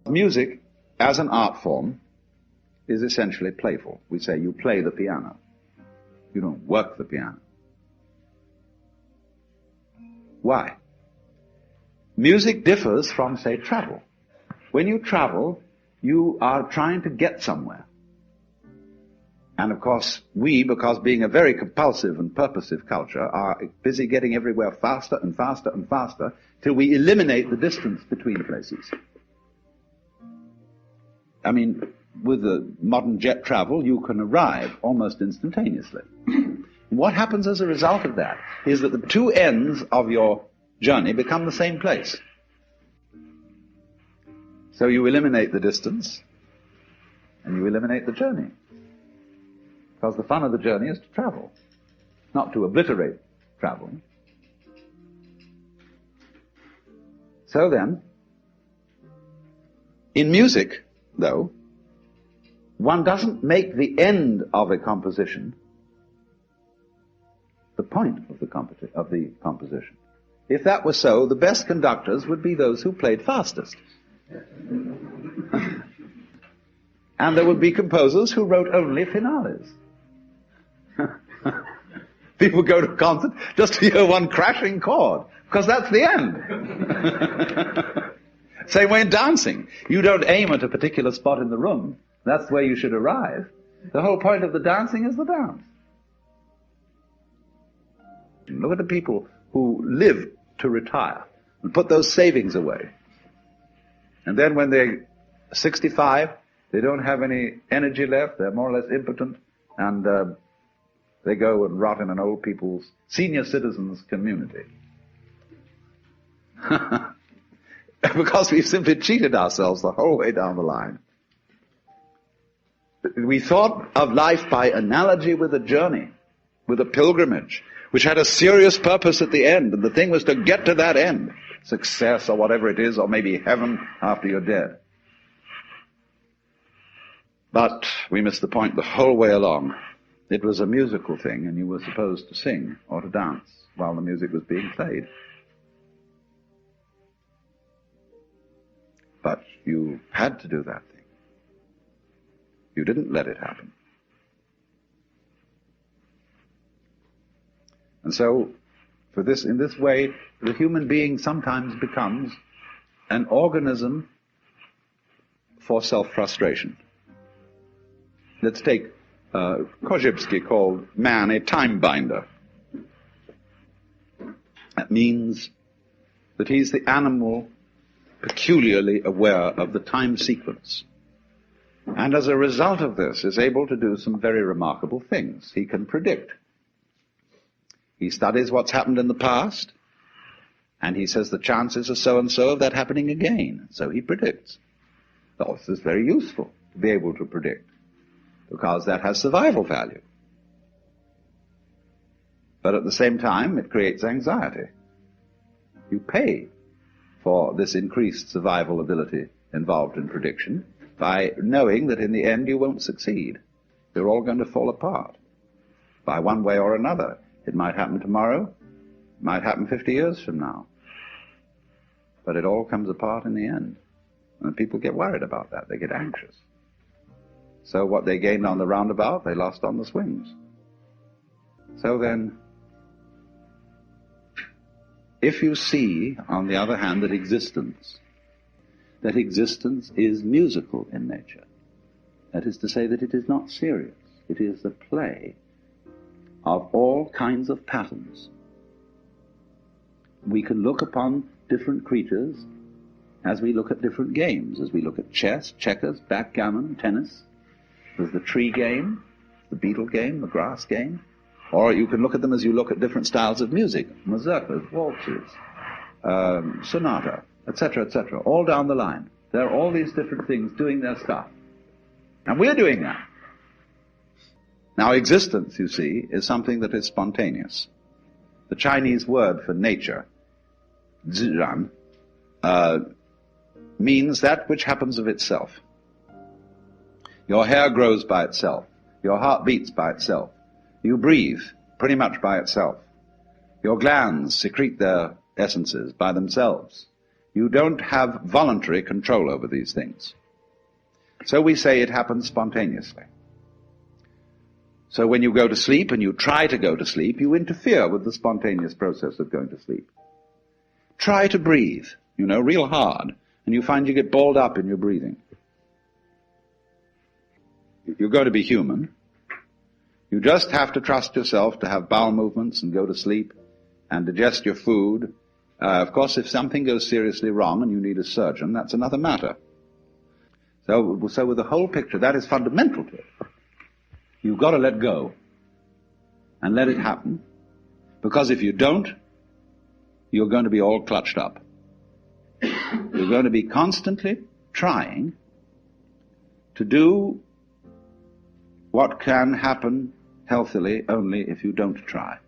Music, as an art form, is essentially playful. We say you play the piano. You don't work the piano. Why? Music differs from, say, travel. When you travel, you are trying to get somewhere. And of course, we, because being a very compulsive and purposive culture, are busy getting everywhere faster and faster and faster till we eliminate the distance between places. I mean, with the modern jet travel, you can arrive almost instantaneously. What happens as a result of that is that the two ends of your journey become the same place. So you eliminate the distance and you eliminate the journey. Because the fun of the journey is to travel, not to obliterate travel. So then, in music, though, one doesn't make the end of a composition the point of the composition. If that were so, the best conductors would be those who played fastest. And there would be composers who wrote only finales. People go to a concert just to hear one crashing chord, because that's the end. Same way in dancing. You don't aim at a particular spot in the room. That's where you should arrive. The whole point of the dancing is the dance. Look at the people who live to retire and put those savings away. And then when they're 65, they don't have any energy left, they're more or less impotent, and they go and rot in an old people's, senior citizens community. Because we've simply cheated ourselves the whole way down the line. We thought of life by analogy with a journey, with a pilgrimage, which had a serious purpose at the end, and the thing was to get to that end, success or whatever it is, or maybe heaven after you're dead. But we missed the point the whole way along. It was a musical thing, and you were supposed to sing or to dance while the music was being played. But you had to do that thing. You didn't let it happen. And so, in this way, the human being sometimes becomes an organism for self-frustration. Let's take Korzybski called man a time binder. That means that he's the animal peculiarly aware of the time sequence. And as a result of this is able to do some very remarkable things. He can predict. He studies what's happened in the past, and he says the chances are so-and-so of that happening again. So he predicts. Well, this is very useful to be able to predict, because that has survival value. But at the same time, it creates anxiety. You pay for this increased survival ability involved in prediction by knowing that in the end you won't succeed. They're all going to fall apart by one way or another. It might happen tomorrow, it might happen 50 years from now. But it all comes apart in the end. And people get worried about that. They get anxious. So what they gained on the roundabout, they lost on the swings. So then, if you see, on the other hand, that existence is musical in nature, that is to say that it is not serious, it is the play of all kinds of patterns. We can look upon different creatures as we look at different games, as we look at chess, checkers, backgammon, tennis. There's the tree game, the beetle game, the grass game. Or you can look at them as you look at different styles of music, mazurkas, waltzes, sonata, etc., all down the line. There are all these different things doing their stuff. And we're doing that. Now, existence, you see, is something that is spontaneous. The Chinese word for nature, zhiran, means that which happens of itself. Your hair grows by itself. Your heart beats by itself. You breathe pretty much by itself. Your glands secrete their essences by themselves. You don't have voluntary control over these things. So we say it happens spontaneously. So when you go to sleep and you try to go to sleep, you interfere with the spontaneous process of going to sleep. Try to breathe, real hard, and you find you get balled up in your breathing. You're going to be human. You just have to trust yourself to have bowel movements and go to sleep and digest your food. Of course, if something goes seriously wrong and you need a surgeon, that's another matter. So with the whole picture, that is fundamental to it. You've got to let go and let it happen, because if you don't, you're going to be all clutched up. You're going to be constantly trying to do what can happen healthily only if you don't try.